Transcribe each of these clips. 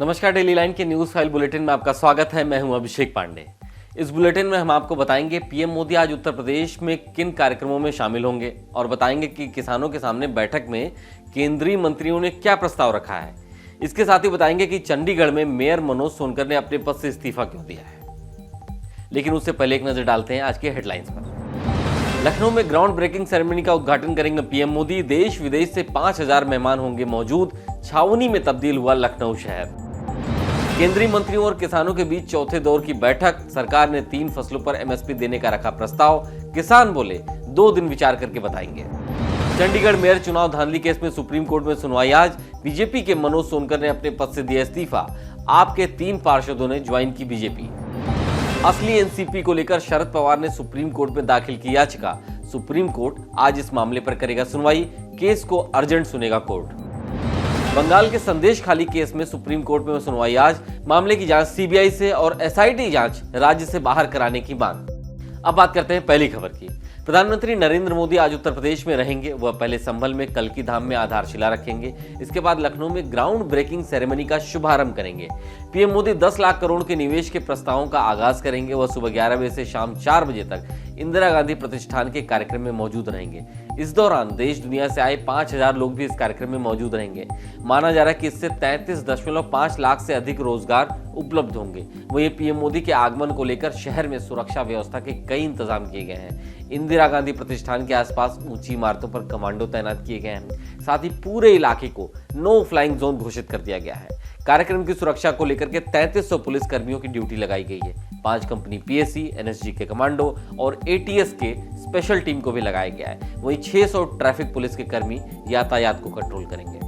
नमस्कार, daily line के news file bulletin में आपका स्वागत है। मैं हूं अभिषेक पांडे। इस बुलेटिन में हम आपको बताएंगे पीएम मोदी आज उत्तर प्रदेश में किन कार्यक्रमों में शामिल होंगे और बताएंगे कि किसानों के सामने बैठक में केंद्रीय मंत्रियों ने क्या प्रस्ताव रखा है। इसके साथ ही बताएंगे कि चंडीगढ़ में मेयर मनोज सोनकर ने अपने पद से इस्तीफा क्यों दिया है। लेकिन उससे पहले एक नजर डालते हैं आज के हेडलाइंस पर। लखनऊ में ग्राउंड ब्रेकिंग सेरेमनी का उद्घाटन करेंगे पीएम मोदी। देश विदेश से 5000 मेहमान होंगे मौजूद। छावनी में तब्दील हुआ लखनऊ शहर। केंद्रीय मंत्रियों और किसानों के बीच चौथे दौर की बैठक। सरकार ने 3 फसलों पर एमएसपी देने का रखा प्रस्ताव। किसान बोले 2 दिन विचार करके बताएंगे। चंडीगढ़ मेयर चुनाव धांधली केस में सुप्रीम कोर्ट में सुनवाई आज। बीजेपी के मनोज सोनकर ने अपने पद से दिया इस्तीफा। आपके 3 पार्षदों ने ज्वाइन की बीजेपी। असली एनसीपी को लेकर शरद पवार ने सुप्रीम कोर्ट में दाखिल की याचिका। सुप्रीम कोर्ट आज इस मामले पर करेगा सुनवाई। केस को अर्जेंट सुनेगा कोर्ट। बंगाल के संदेश खाली केस में सुप्रीम कोर्ट में सुनवाई आज। मामले की जांच सीबीआई से और एसआईटी जांच राज्य से बाहर कराने की मांग। अब बात करते हैं पहली खबर की। प्रधानमंत्री नरेंद्र मोदी आज उत्तर प्रदेश में रहेंगे। वह पहले संभल में कल्की धाम में आधारशिला रखेंगे। इसके बाद लखनऊ में ग्राउंड ब्रेकिंग सेरेमनी का शुभारंभ करेंगे। पीएम मोदी 10 लाख करोड़ के निवेश के प्रस्तावों का आगाज करेंगे। वह सुबह 11 बजे से शाम 4 बजे तक इंदिरा गांधी प्रतिष्ठान के कार्यक्रम में मौजूद रहेंगे। इस दौरान देश दुनिया से आए 5000 लोग भी इस कार्यक्रम में मौजूद रहेंगे। माना जा रहा है कि इससे 33.5 लाख से अधिक रोजगार उपलब्ध होंगे। वहीं पीएम मोदी के आगमन को लेकर शहर में सुरक्षा व्यवस्था के कई इंतजाम किए गए हैं। इंदिरा गांधी प्रतिष्ठान के आसपास ऊंची इमारतों पर कमांडो तैनात किए गए हैं। साथ ही पूरे इलाके को नो फ्लाइंग जोन घोषित कर दिया गया है। कार्यक्रम की सुरक्षा को लेकर के 3300 पुलिस कर्मियों की ड्यूटी लगाई गई है। 5 कंपनी पीएससी, एनएसजी के कमांडो और एटीएस के स्पेशल टीम को भी लगाया गया है। वहीं 600 ट्रैफिक पुलिस के कर्मी यातायात को कंट्रोल करेंगे।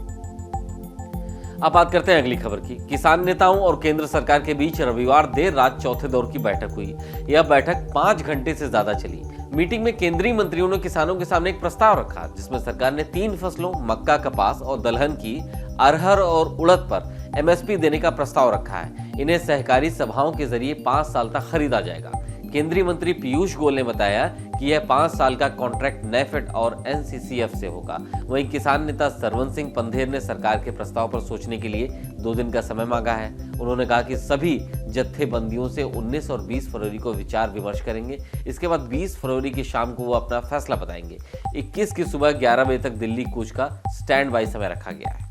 अब बात करते हैं अगली खबर की। किसान नेताओं और केंद्र सरकार के बीच रविवार देर रात चौथे दौर की बैठक हुई। यह बैठक 5 घंटे से ज्यादा चली। मीटिंग में केंद्रीय मंत्रियों ने किसानों के सामने एक प्रस्ताव रखा जिसमें सरकार ने 3 फसलों मक्का, कपास और दलहन की अरहर और उड़द पर एमएसपी देने का प्रस्ताव रखा है। इन्हें सहकारी सभाओं के जरिए 5 साल तक खरीदा जाएगा। केंद्रीय मंत्री पीयूष गोयल ने बताया कि यह 5 साल का कॉन्ट्रैक्ट नेफेड और एनसीसीएफ से होगा। वहीं किसान नेता सरवन सिंह पंधेर ने सरकार के प्रस्ताव पर सोचने के लिए 2 दिन का समय मांगा है। उन्होंने कहा कि सभी जत्थेबंदियों से 19 और 20 फरवरी को विचार विमर्श करेंगे। इसके बाद 20 फरवरी की शाम को वो अपना फैसला बताएंगे। 21 की सुबह 11 बजे तक दिल्ली कूच का स्टैंड बाई समय रखा गया है।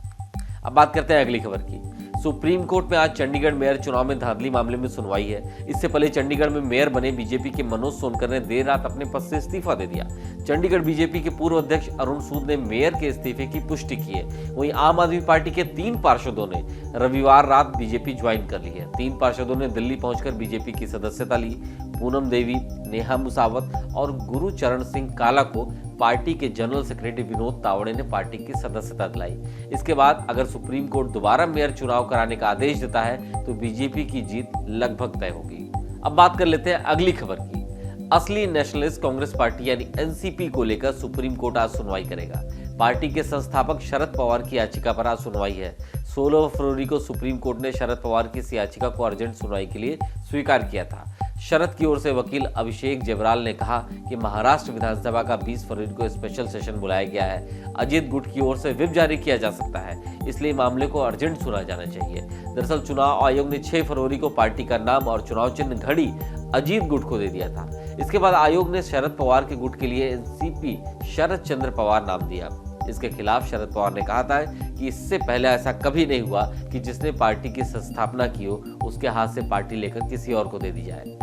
अब बात करते हैं अगली खबर की। सुप्रीम कोर्ट में आज चंडीगढ़ मेयर चुनाव में धांधली मामले में सुनवाई है। इससे पहले चंडीगढ़ में मेयर बने बीजेपी के मनोज सोनकर ने देर रात अपने पद से इस्तीफा दे दिया। चंडीगढ़ बीजेपी के पूर्व अध्यक्ष अरुण सूद ने मेयर के इस्तीफे की पुष्टि की है। वहीं आम आदमी पार्टी के 3 पार्षदों ने रविवार रात बीजेपी ज्वाइन कर ली है। 3 पार्षदों ने दिल्ली पहुंचकर बीजेपी की सदस्यता ली। पूनम देवी, नेहा मुसावत और गुरुचरण सिंह काला को पार्टी के जनरल सेक्रेटरी विनोद तावड़े ने पार्टी की सदस्यता दिलाई। इसके बाद अगर सुप्रीम कोर्ट दोबारा मेयर चुनाव कराने का आदेश देता है तो बीजेपी की जीत लगभग तय होगी। अब बात कर लेते हैं अगली खबर की। असली नेशनलिस्ट कांग्रेस पार्टी यानी एनसीपी को लेकर सुप्रीम कोर्ट आज सुनवाई करेगा। पार्टी के संस्थापक शरद पवार की याचिका पर आज सुनवाई है। 16 फरवरी को सुप्रीम कोर्ट ने शरद पवार की इस याचिका को अर्जेंट सुनवाई के लिए स्वीकार किया था। शरद की ओर से वकील अभिषेक जबराल ने कहा कि महाराष्ट्र विधानसभा का 20 फरवरी को स्पेशल सेशन बुलाया गया है। अजीत गुट की ओर से व्हिप जारी किया जा सकता है, इसलिए मामले को अर्जेंट सुना जाना चाहिए। दरअसल चुनाव आयोग ने 6 फरवरी को पार्टी का नाम और चुनाव चिन्ह घड़ी अजीत गुट को दे दिया था। इसके बाद आयोग ने शरद पवार के गुट के लिए एनसीपी शरद चंद्र पवार नाम दिया। इसके खिलाफ शरद पवार ने कहा था कि इससे पहले ऐसा कभी नहीं हुआ कि जिसने पार्टी की स्थापना की हो उसके हाथ से पार्टी लेकर किसी और को दे दी जाए।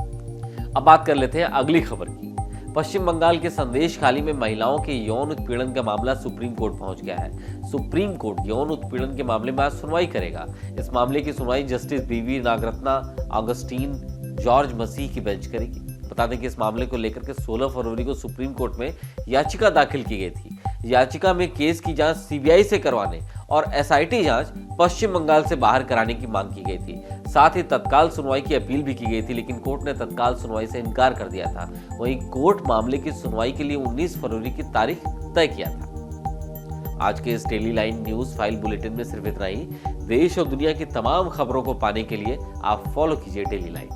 अब बात कर लेते हैं अगली खबर की। पश्चिम बंगाल के संदेश खाली में महिलाओं के यौन उत्पीड़न का मामला सुप्रीम कोर्ट पहुंच गया है। सुप्रीम कोर्ट यौन उत्पीड़न के मामले में आज सुनवाई करेगा। इस मामले की सुनवाई जस्टिस बीवी नागरत्ना ऑगस्टीन जॉर्ज मसीह की बेंच करेगी। बता दें कि इस मामले को लेकर के 16 फरवरी को सुप्रीम कोर्ट में याचिका दाखिल की गई थी। याचिका में केस की जांच सीबीआई से करवाने और एसआईटी जांच पश्चिम बंगाल से बाहर कराने की मांग की गई थी। साथ ही तत्काल सुनवाई की अपील भी की गई थी, लेकिन कोर्ट ने तत्काल सुनवाई से इनकार कर दिया था। वहीं कोर्ट मामले की सुनवाई के लिए 19 फरवरी की तारीख तय किया था। आज के इस daily line news file bulletin में सिर्फ इतना ही। देश और दुनिया की तमाम खबरों को पाने के लिए आप फॉलो कीजिए डेली लाइन।